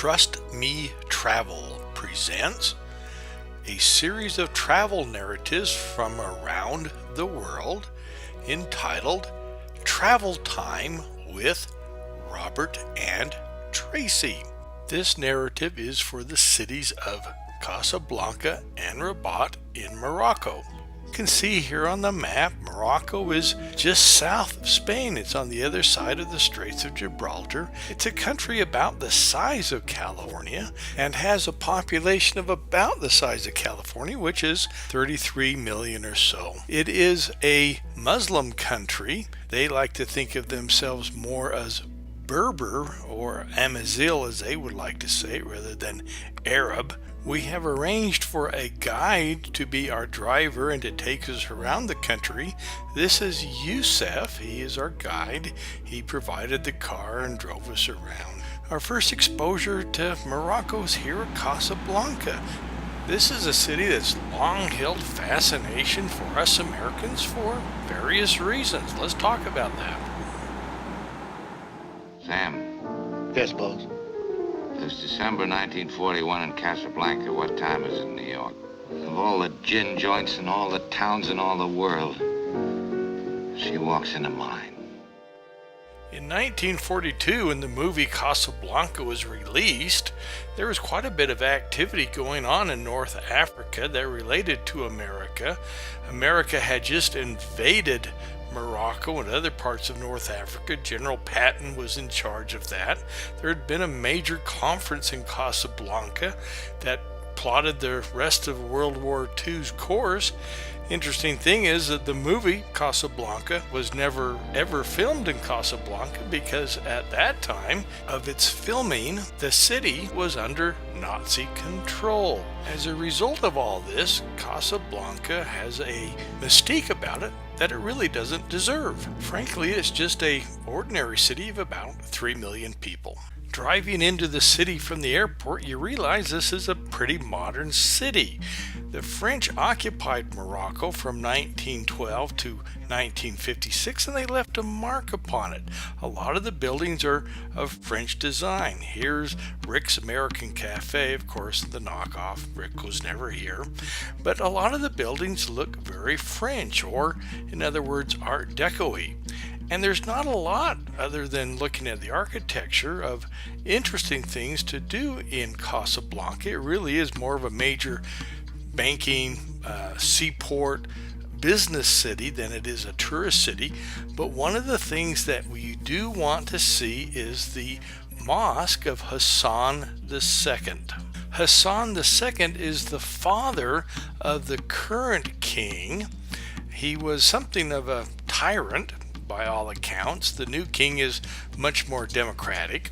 Trust Me Travel presents a series of travel narratives from around the world entitled Travel Time with Robert and Tracy. This narrative is for the cities of Casablanca and Rabat in Morocco. You can see here on the map, Morocco is just south of Spain. It's on the other side of the Straits of Gibraltar. It's a country about the size of California and has a population of about the size of California, which is 33 million or so. It is a Muslim country. They like to think of themselves more as Berber or Amazigh, as they would like to say, rather than Arab. We have arranged for a guide to be our driver and to take us around the country. This is Youssef. He is our guide. He provided the car and drove us around. Our first exposure to Morocco is here at Casablanca. This is a city that's long held fascination for us Americans for various reasons. Let's talk about that. Sam. Yes, boss. It's December 1941 in Casablanca. What time is it in New York? Of all the gin joints in all the towns in all the world, she walks into mine. In 1942, when the movie Casablanca was released, there was quite a bit of activity going on in North Africa that related to America. America had just invaded Morocco and other parts of North Africa. General Patton was in charge of that. There had been a major conference in Casablanca that plotted the rest of World War II's course. Interesting thing is that the movie Casablanca was never ever filmed in Casablanca because at that time of its filming, the city was under Nazi control. As a result of all this, Casablanca has a mystique about it that it really doesn't deserve. Frankly, it's just an ordinary city of about 3 million people. Driving into the city from the airport, you realize this is a pretty modern city. The French occupied Morocco from 1912 to 1956, and they left a mark upon it. A lot of the buildings are of French design. Here's Rick's American Cafe, of course, the knockoff. Rick was never here. But a lot of the buildings look very French, or in other words, Art Deco-y. And there's not a lot, other than looking at the architecture, of interesting things to do in Casablanca. It really is more of a major banking, seaport, business city than it is a tourist city. But one of the things that we do want to see is the Mosque of Hassan II. Hassan II is the father of the current king. He was something of a tyrant, by all accounts. The new king is much more democratic.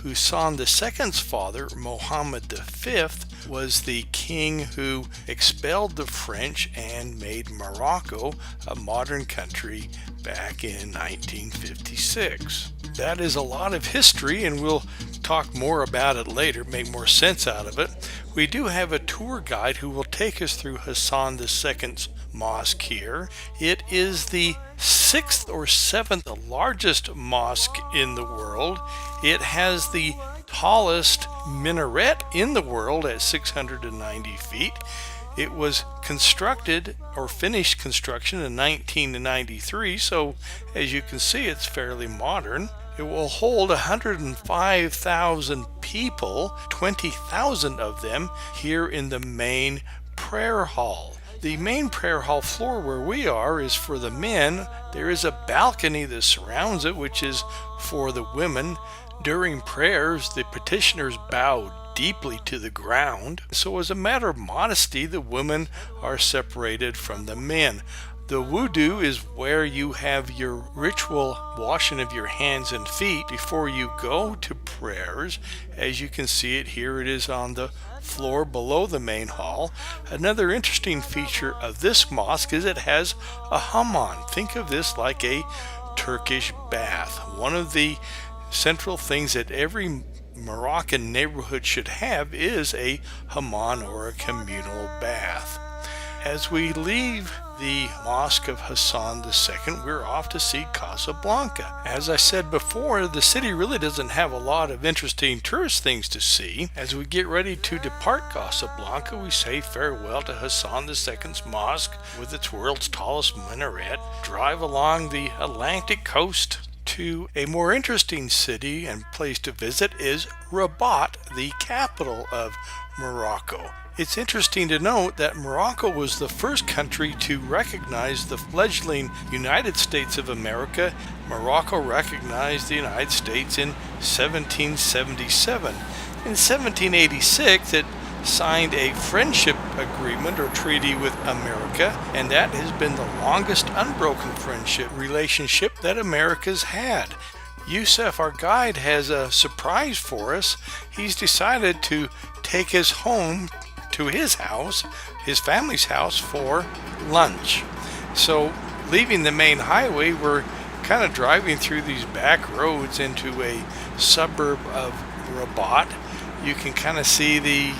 Hassan II's father, Mohammed V, was the king who expelled the French and made Morocco a modern country back in 1956. That is a lot of history, and we'll talk more about it later, make more sense out of it. We do have a tour guide who will take us through Hassan II's mosque here. It is the 6th or 7th largest mosque in the world. It has the tallest minaret in the world at 690 feet. It was constructed or finished construction in 1993, so as you can see, it's fairly modern. It will hold 105,000 people, 20,000 of them here in the main prayer hall. The main prayer hall floor where we are is for the men. There is a balcony that surrounds it, which is for the women. During prayers, the petitioners bow deeply to the ground. So as a matter of modesty, the women are separated from the men. The wudu is where you have your ritual washing of your hands and feet before you go to prayers. As you can see it here, it is on the floor below the main hall. Another interesting feature of this mosque is it has a hammam. Think of this like a Turkish bath. One of the central things that every Moroccan neighborhood should have is a hammam or a communal bath. As we leave the Mosque of Hassan II, we're off to see Casablanca. As I said before, the city really doesn't have a lot of interesting tourist things to see. As we get ready to depart Casablanca, we say farewell to Hassan II's mosque with its world's tallest minaret, drive along the Atlantic coast to a more interesting city and place to visit is Rabat, the capital of Morocco. It's interesting to note that Morocco was the first country to recognize the fledgling United States of America. Morocco recognized the United States in 1777. In 1786, it signed a friendship agreement or treaty with America, and that has been the longest unbroken friendship relationship that America's had. Yusuf, our guide, has a surprise for us. He's decided to take us home to his house, his family's house, for lunch. So leaving the main highway, we're kind of driving through these back roads into a suburb of Rabat. You can kind of see the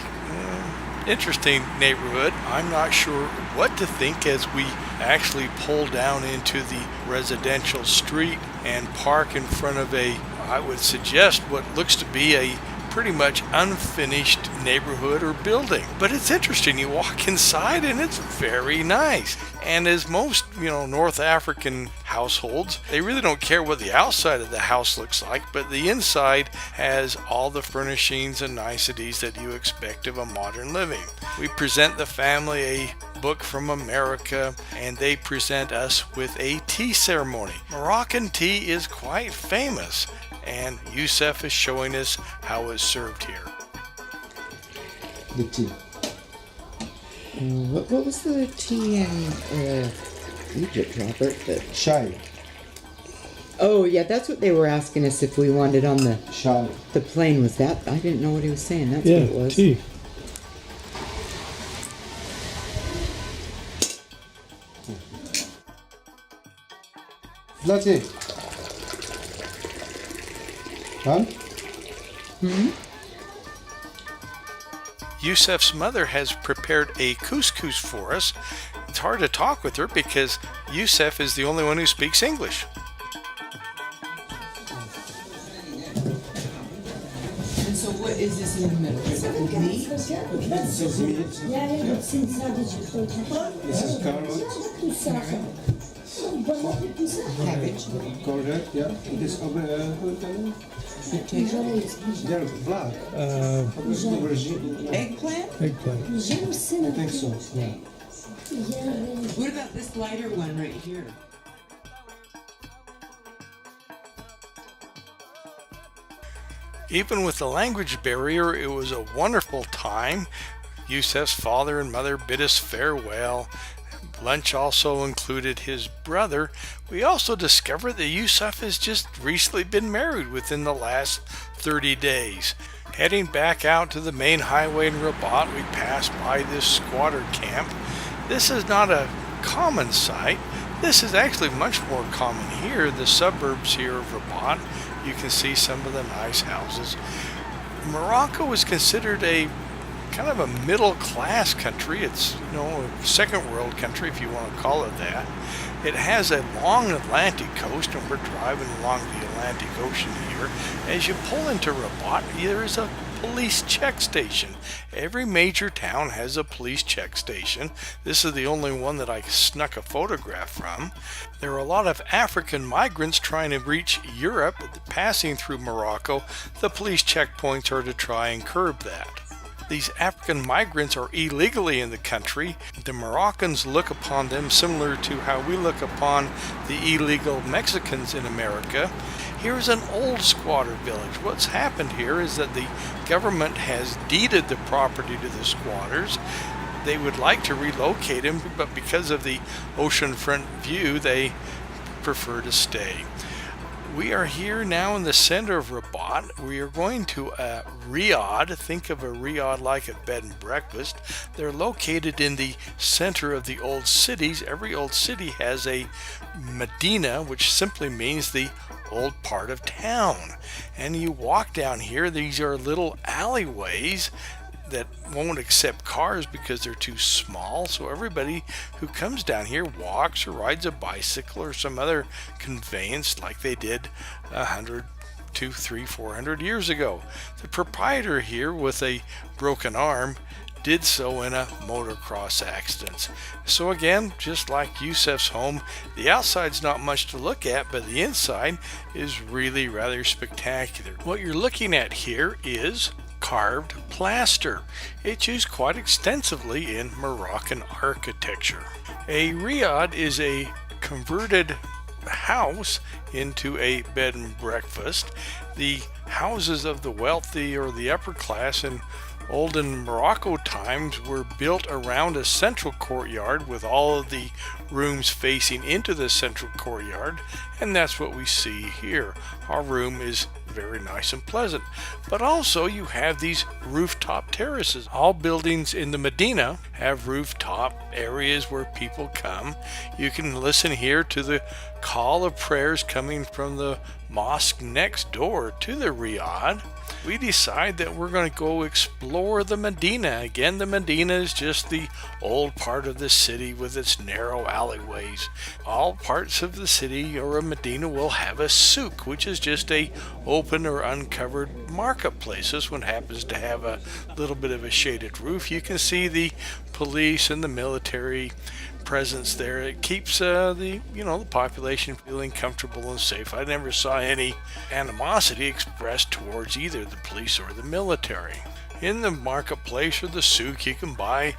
interesting neighborhood. I'm not sure what to think as we actually pull down into the residential street and park in front of I would suggest what looks to be a pretty much unfinished neighborhood or building. But it's interesting. You walk inside and it's very nice. And as most, North African households, they really don't care what the outside of the house looks like, but the inside has all the furnishings and niceties that you expect of a modern living. We present the family a book from America, and they present us with a tea ceremony. Moroccan tea is quite famous, and Yusuf is showing us how it's served here. The tea. What was the tea in Egypt, Robert? Chai. Oh, yeah, that's what they were asking us if we wanted on Chai. the plane. Was that? I didn't know what he was saying. That's what it was. Tea. Latte. Huh? Yusuf's mother has prepared a couscous for us. It's hard to talk with her because Yusuf is the only one who speaks English. And so what is this in the middle? Is it with meat? This is meat. This is carrot. Cabbage. Correct, yeah. It is black. Eggplant? I think so. Yeah. What about this lighter one right here? Even with the language barrier, it was a wonderful time. Yusuf's father and mother bid us farewell. Lunch also included his brother. We also discovered that Yusuf has just recently been married within the last 30 days. Heading back out to the main highway in Rabat, we passed by this squatter camp. This is not a common sight. This is actually much more common here in the suburbs here of Rabat. You can see some of the nice houses. Morocco is considered a kind of a middle-class country. It's, a second world country, if you want to call it that. It has a long Atlantic coast, and we're driving along the Atlantic Ocean here. As you pull into Rabat, there is a police check station. Every major town has a police check station. This is the only one that I snuck a photograph from. There are a lot of African migrants trying to reach Europe, passing through Morocco. The police checkpoints are to try and curb that. These African migrants are illegally in the country. The Moroccans look upon them similar to how we look upon the illegal Mexicans in America. Here's an old squatter village. What's happened here is that the government has deeded the property to the squatters. They would like to relocate them, but because of the oceanfront view, they prefer to stay. We are here now in the center of Rabat. We are going to a riad. Think of a riad like a bed and breakfast. They're located in the center of the old cities. Every old city has a Medina, which simply means the old part of town. And you walk down here, these are little alleyways. that won't accept cars because they're too small. So everybody who comes down here walks or rides a bicycle or some other conveyance like they did 100, 200, 300, 400 years ago. The proprietor here with a broken arm did so in a motocross accident. So again, just like Yusef's home, the outside's not much to look at, but the inside is really rather spectacular. What you're looking at here is carved plaster. It's used quite extensively in Moroccan architecture. A riad is a converted house into a bed and breakfast. The houses of the wealthy or the upper class in olden Morocco times were built around a central courtyard with all of the rooms facing into the central courtyard, and that's what we see here. Our room is very nice and pleasant, but also you have these rooftop terraces. All buildings in the Medina have rooftop areas where people come. You can listen here to the call of prayers coming from the mosque next door to the riad. We decide that we're going to go explore the Medina. Again, the Medina is just the old part of the city with its narrow alleyways. All parts of the city or a Medina will have a souk, which is just a open or uncovered marketplace. This one happens to have a little bit of a shaded roof. You can see the police and the military presence there. It keeps the population feeling comfortable and safe. I never saw any animosity expressed towards either the police or the military. In the marketplace or the souk, you can buy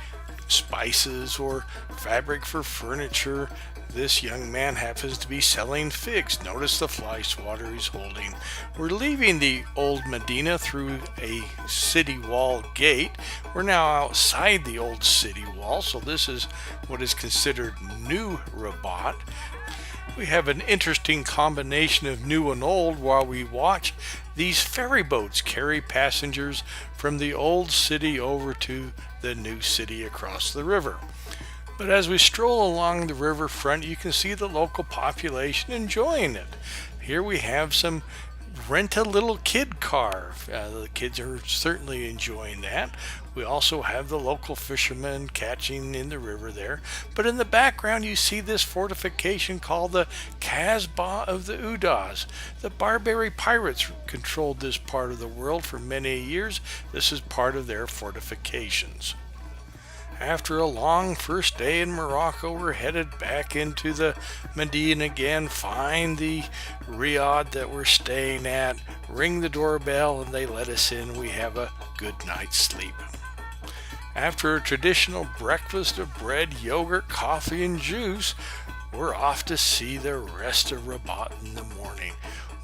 spices or fabric for furniture. This young man happens to be selling figs. Notice the fly swatter he's holding. We're leaving the old Medina through a city wall gate. We're now outside the old city wall, so this is what is considered New Rabat. We have an interesting combination of new and old while we watch these ferry boats carry passengers from the old city over to the new city across the river. But as we stroll along the riverfront, you can see the local population enjoying it. Here we have some rent a little kid car. The kids are certainly enjoying that. We also have the local fishermen catching in the river there. But in the background you see this fortification called the Casbah of the Udas. The Barbary pirates controlled this part of the world for many years. This is part of their fortifications. After a long first day in Morocco, we're headed back into the Medina again, find the riad that we're staying at, ring the doorbell, and they let us in. We have a good night's sleep. After a traditional breakfast of bread, yogurt, coffee, and juice, we're off to see the rest of Rabat in the morning.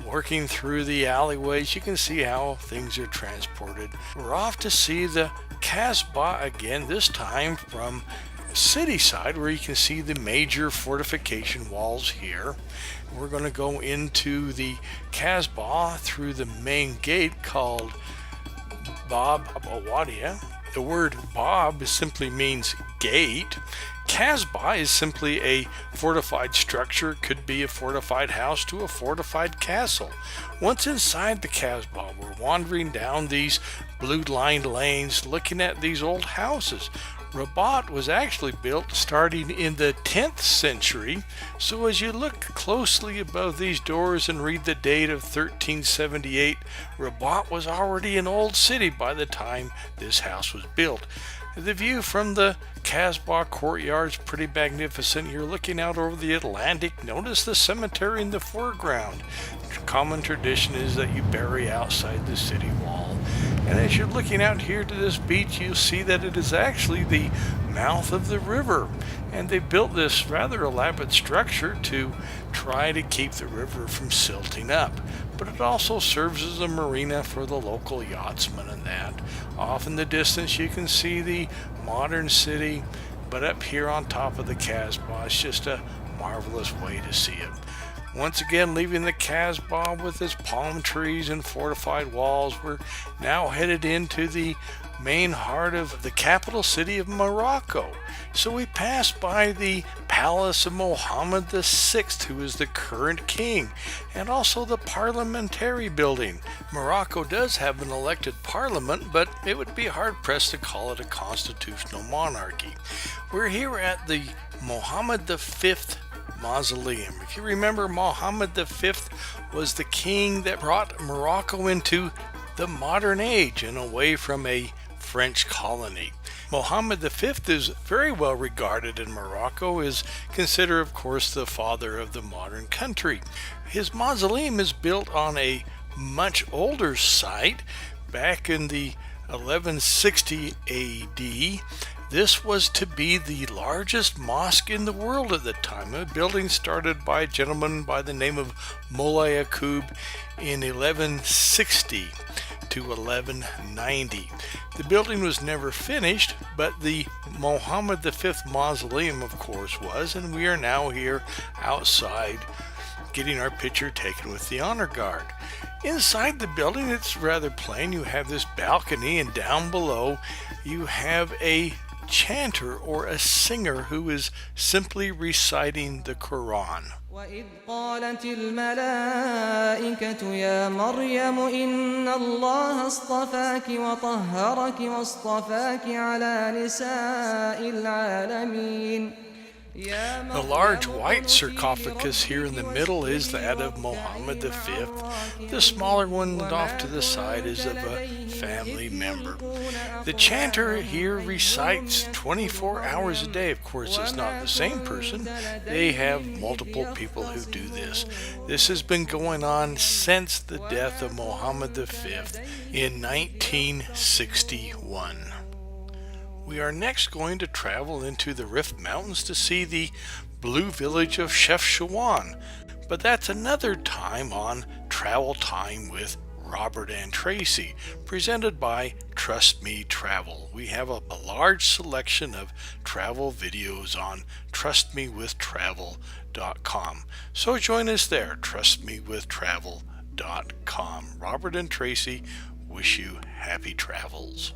Working through the alleyways, you can see how things are transported. We're off to see the Casbah again, this time from city side where you can see the major fortification walls here. We're going to go into the Casbah through the main gate called Bab Awadia. The word Bab simply means gate. Casbah is simply a fortified structure. It could be a fortified house to a fortified castle. Once inside the Casbah, we're wandering down these blue-lined lanes looking at these old houses. Rabat was actually built starting in the 10th century, so as you look closely above these doors and read the date of 1378, Rabat was already an old city by the time this house was built. The view from the Casbah courtyard is pretty magnificent. You're looking out over the Atlantic. Notice the cemetery in the foreground. The common tradition is that you bury outside the city wall. And as you're looking out here to this beach, you'll see that it is actually the mouth of the river. And they built this rather elaborate structure to try to keep the river from silting up. But it also serves as a marina for the local yachtsmen and that. Off in the distance you can see the modern city, but up here on top of the Casbah, it's just a marvelous way to see it. Once again, leaving the Casbah with its palm trees and fortified walls, we're now headed into the main heart of the capital city of Morocco. So we pass by the palace of Mohammed VI, who is the current king, and also the parliamentary building. Morocco does have an elected parliament, but it would be hard-pressed to call it a constitutional monarchy. We're here at the Mohammed V Mausoleum. If you remember, Mohammed V was the king that brought Morocco into the modern age and away from a French colony. Mohammed V is very well regarded in Morocco, is considered, of course, the father of the modern country. His mausoleum is built on a much older site back in the 1160 AD. This was to be the largest mosque in the world at the time, a building started by a gentleman by the name of Moulay Yaqub in 1160 to 1190. The building was never finished, but the Mohammed V Mausoleum, of course, was, and we are now here outside getting our picture taken with the honor guard. Inside the building, it's rather plain. You have this balcony, and down below you have a chanter or a singer who is simply reciting the Quran. وإذ قالت الملائكة يا مريم إن الله اصطفاك وطهرك واصطفاك على نساء العالمين. The large white sarcophagus here in the middle is that of Mohammed V. The smaller one off to the side is of a family member. The chanter here recites 24 hours a day. Of course, it's not the same person. They have multiple people who do this. This has been going on since the death of Mohammed V in 1961. We are next going to travel into the Rift Mountains to see the blue village of Chefchaouen, but that's another time on Travel Time with Robert and Tracy, presented by Trust Me Travel. We have a large selection of travel videos on trustmewithtravel.com. So join us there, trustmewithtravel.com. Robert and Tracy wish you happy travels.